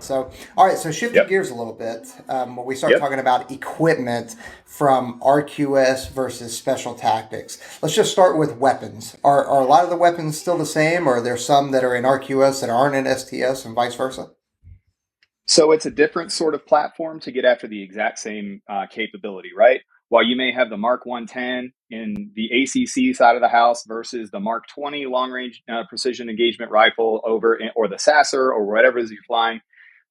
So, all right. So shifting Yep. gears a little bit, when we start Yep. talking about equipment from RQS versus special tactics, let's just start with weapons. Are a lot of the weapons still the same, or are there some that are in RQS that aren't in STS and vice versa? So it's a different sort of platform to get after the exact same capability, right? While you may have the Mark 110 in the ACC side of the house versus the Mark 20 long range precision engagement rifle or the Sasser or whatever it is you're flying,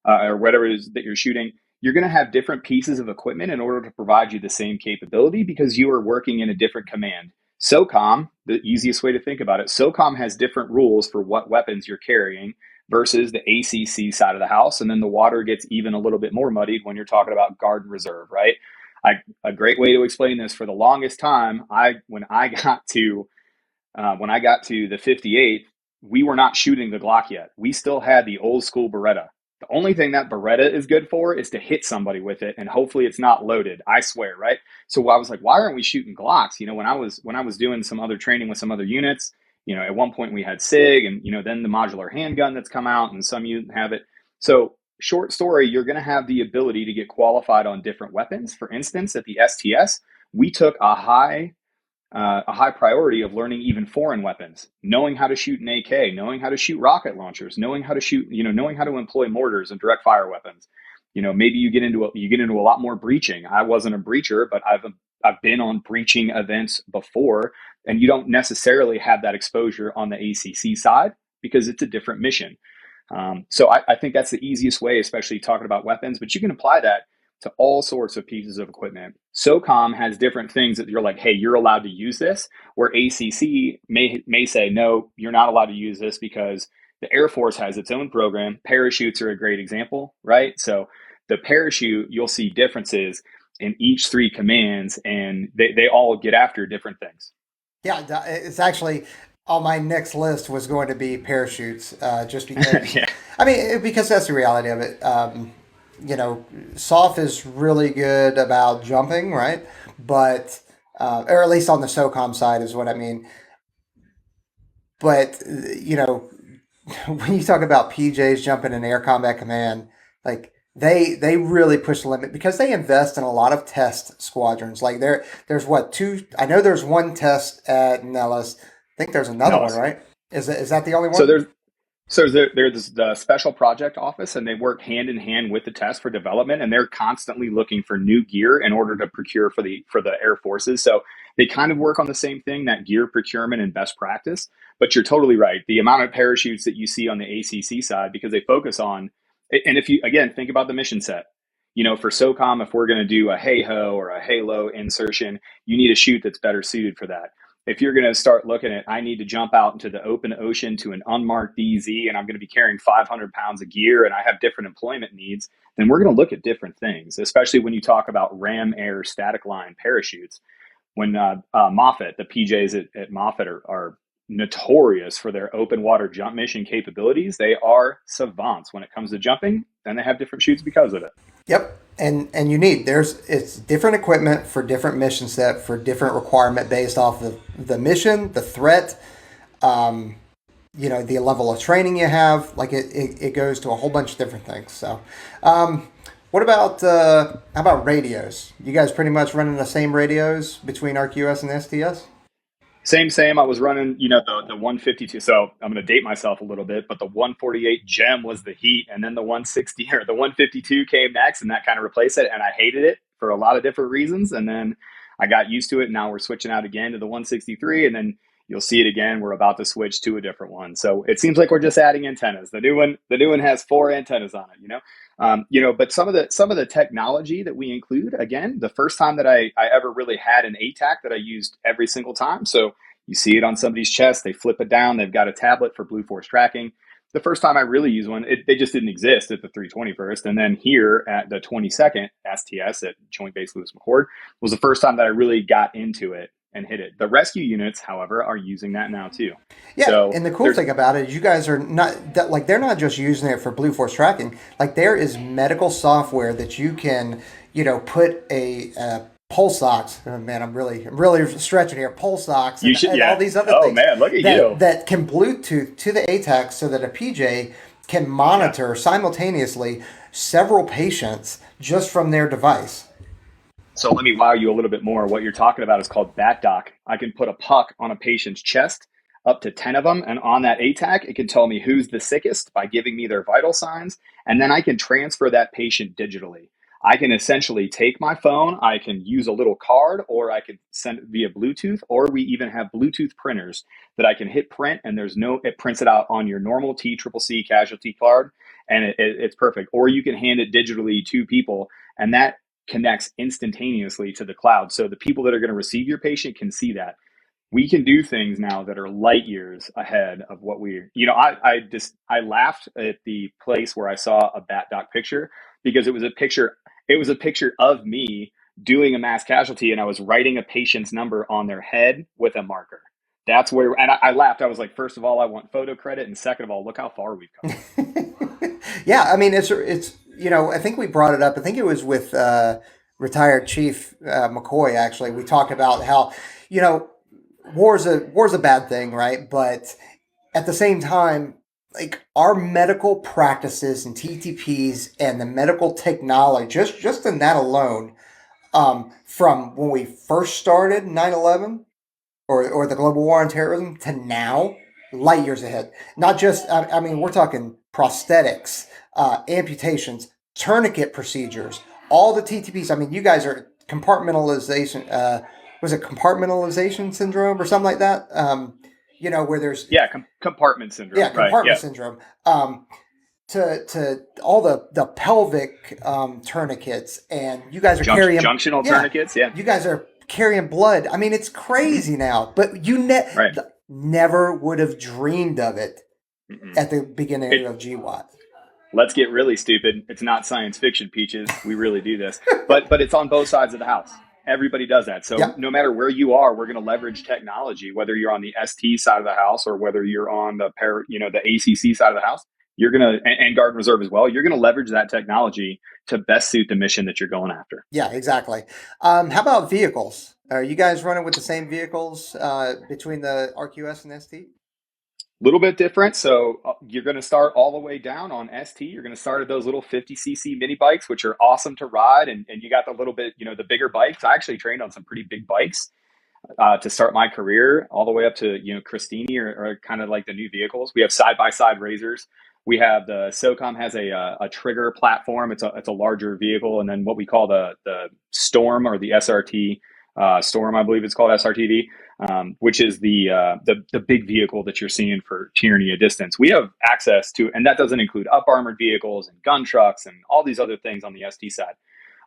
or whatever it is that you're shooting, you're going to have different pieces of equipment in order to provide you the same capability because you are working in a different command. SOCOM, the easiest way to think about it, SOCOM has different rules for what weapons you're carrying versus the ACC side of the house. And then the water gets even a little bit more muddied when you're talking about guard and reserve, right? A great way to explain this, for the longest time, when I got to the 58th, we were not shooting the Glock yet. We still had the old school Beretta. The only thing that Beretta is good for is to hit somebody with it, and hopefully it's not loaded. I swear, right? So I was like, why aren't we shooting Glocks? When I was doing some other training with some other units, at one point we had SIG, and then the modular handgun that's come out, and some units have it. So short story, you're going to have the ability to get qualified on different weapons. For instance, at the STS, we took a high priority of learning even foreign weapons, knowing how to shoot an AK, knowing how to shoot rocket launchers, knowing how to shoot, knowing how to employ mortars and direct fire weapons. Maybe you get into a lot more breaching. I wasn't a breacher, but I've been on breaching events before, and you don't necessarily have that exposure on the ACC side because it's a different mission. So I think that's the easiest way, especially talking about weapons, but you can apply that to all sorts of pieces of equipment. SOCOM has different things that you're like, hey, you're allowed to use this, where ACC may say, no, you're not allowed to use this because the Air Force has its own program. Parachutes are a great example, right? So the parachute, you'll see differences in each three commands, and they all get after different things. Yeah, it's actually on my next list was going to be parachutes, just because. Yeah. I mean, because that's the reality of it. SOF is really good about jumping, right? But or at least on the SOCOM side is what I mean. But when you talk about PJs jumping in Air Combat Command, like they really push the limit because they invest in a lot of test squadrons. Like there's what two? I know there's one test at Nellis. I think there's another one, No. right? Is that the only So one? there's the special project office, and they work hand in hand with the test for development, and they're constantly looking for new gear in order to procure for the Air Forces. So they kind of work on the same thing, that gear procurement and best practice. But you're totally right. The amount of parachutes that you see on the ACC side, because they focus on, and if you again think about the mission set, for SOCOM, if we're going to do a hey ho or a halo insertion, you need a chute that's better suited for that. If you're going to start looking at, I need to jump out into the open ocean to an unmarked DZ, and I'm going to be carrying 500 pounds of gear, and I have different employment needs, then we're going to look at different things, especially when you talk about ram air static line parachutes. When Moffett, the PJs at Moffett are notorious for their open water jump mission capabilities. They are savants when it comes to jumping, and they have different chutes because of it. Yep. And it's different equipment for different mission set for different requirement based off of the mission, the threat, um, the level of training you have. Like it goes to a whole bunch of different things. So, what about how about radios? You guys pretty much running the same radios between RQS and STS? Same. I was running, the 152. So I'm going to date myself a little bit, but the 148 Gem was the heat, and then the 160 or the 152 came next, and that kind of replaced it. And I hated it for a lot of different reasons. And then I got used to it. And now we're switching out again to the 163, and then you'll see it again. We're about to switch to a different one. So it seems like we're just adding antennas. The new one has 4 antennas on it. But some of the technology that we include, again, the first time that I ever really had an ATAC that I used every single time. So you see it on somebody's chest, they flip it down, they've got a tablet for Blue Force tracking. The first time I really used one, they just didn't exist at the 321st. And then here at the 22nd STS at Joint Base Lewis McChord was the first time that I really got into it and hit it. The rescue units, however, are using that now too. Yeah, So and the cool there's thing about it is you guys are not that like they're not just using it for Blue Force tracking. Like there is medical software that you can, put a pulse ox. Oh, man, I'm really stretching here. Pulse ox you and, should, and all yeah. these other Oh things man, look at that you. that can Bluetooth to the ATAC so that a PJ can Yeah. monitor simultaneously several patients just from their device. So let me wow you a little bit more. What you're talking about is called Batdock. I can put a puck on a patient's chest, up to 10 of them, and on that ATAC, it can tell me who's the sickest by giving me their vital signs, and then I can transfer that patient digitally. I can essentially take my phone, I can use a little card, or I can send it via Bluetooth, or we even have Bluetooth printers that I can hit print, and it prints it out on your normal TCCC casualty card, and it's perfect. Or you can hand it digitally to people, and that connects instantaneously to the cloud. So the people that are going to receive your patient can see that. We can do things now that are light years ahead of what I laughed at the place where I saw a Batdock picture because it was a picture of me doing a mass casualty and I was writing a patient's number on their head with a marker. That's where, and I laughed. I was like, first of all, I want photo credit, and second of all, look how far we've come. Yeah, I mean it's I think we brought it up. I think it was with retired Chief McCoy. Actually, we talked about how you know war's a bad thing, right? But at the same time, like our medical practices and TTPs and the medical technology, just in that alone, from when we first started 9/11 or the global war on terrorism to now, light years ahead. Not just, I mean, we're talking prosthetics, amputations, tourniquet procedures, all the TTPs. I mean, you guys are compartmentalization. Was it compartmentalization syndrome or something like that? Where there's Yeah, compartment yeah syndrome, right? compartment Yeah, syndrome. To all the pelvic tourniquets, and you guys are carrying Junctional yeah, tourniquets. Yeah. you guys are carrying blood. I mean, it's Mm-hmm. crazy now, but Right. never would have dreamed of it Mm-mm. at the beginning It, of GWAT. let's get really stupid. It's not science fiction, peaches. We really do this, but it's on both sides of the house. Everybody does that. So Yep. no matter where you are, we're going to leverage technology. Whether you're on the ST side of the house or whether you're on the ACC side of the house, you're gonna and Guard and Reserve as well. You're going to leverage that technology to best suit the mission that you're going after. Yeah, exactly. How about vehicles? Are you guys running with the same vehicles between the RQS and ST? Little bit different. So you're going to start all the way down on ST. You're going to start at those little 50cc mini bikes, which are awesome to ride. And you got the little bit, the bigger bikes. I actually trained on some pretty big bikes to start my career, all the way up to, Christini or kind of like the new vehicles. We have side by side razors. We have the SOCOM has a trigger platform. It's a larger vehicle. And then what we call the Storm or the SRT Storm, I believe it's called SRTV, which is the big vehicle that you're seeing for tyranny of distance. We have access to, and that doesn't include up armored vehicles and gun trucks and all these other things on the ST side.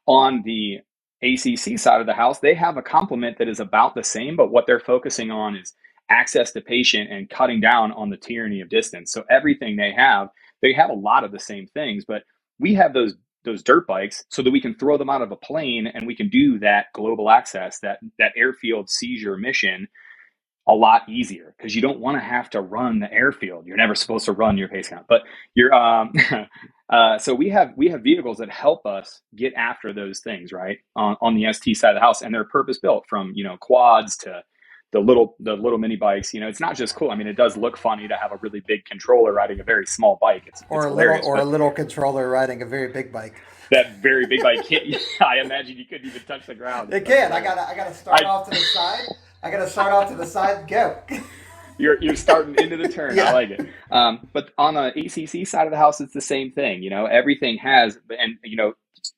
On the ACC side of the house, they have a complement that is about the same, but what they're focusing on is access to patient and cutting down on the tyranny of distance. So everything they have a lot of the same things, but we have those dirt bikes so that we can throw them out of a plane and we can do that global access, that airfield seizure mission a lot easier because you don't want to have to run the airfield. You're never supposed to run your pace count, but you're so we have vehicles that help us get after those things right on the ST side of the house, and they're purpose built from quads to the little mini bikes. It's not just cool. I mean, it does look funny to have a really big controller riding a very small bike. It's hilarious, Or a but little controller riding a very big bike. that very big bike can't. I imagine you couldn't even touch the ground. It That's can. hilarious. I gotta start off to the side. I gotta start off to the side and go. You're starting into the turn. I Yeah. like it. But on the ACC side of the house, it's the same thing. Everything has and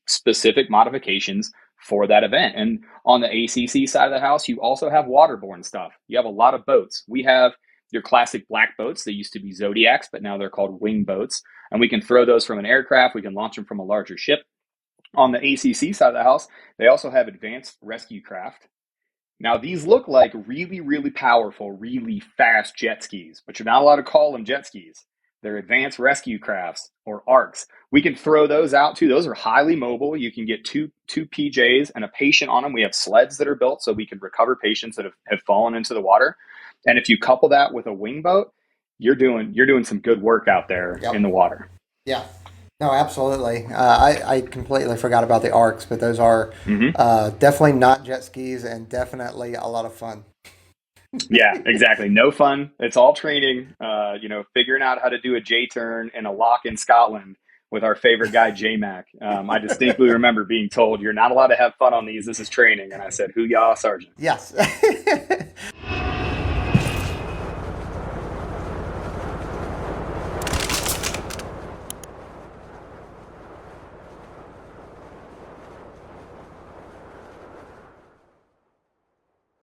specific modifications for that event. And on the ACC side of the house, you also have waterborne stuff. You have a lot of boats. We have your classic black boats. They used to be Zodiacs, but now they're called wing boats. And we can throw those from an aircraft. We can launch them from a larger ship. On the ACC side of the house, they also have advanced rescue craft. Now, these look like really, really powerful, really fast jet skis, but you're not allowed to call them jet skis. They're advanced rescue crafts or ARCs. We can throw those out too. Those are highly mobile. You can get two PJs and a patient on them. We have sleds that are built so we can recover patients that have fallen into the water. And if you couple that with a wing boat, you're doing some good work out there in Yep. the water. Yeah. No, absolutely. I completely forgot about the arcs, but those are Mm-hmm. definitely not jet skis and definitely a lot of fun. Yeah, exactly. No fun. It's all training. Figuring out how to do a J turn and a lock in Scotland with our favorite guy, J Mac. I distinctly remember being told, "You're not allowed to have fun on these. This is training." And I said, "Hoo yah, Sergeant." Yes.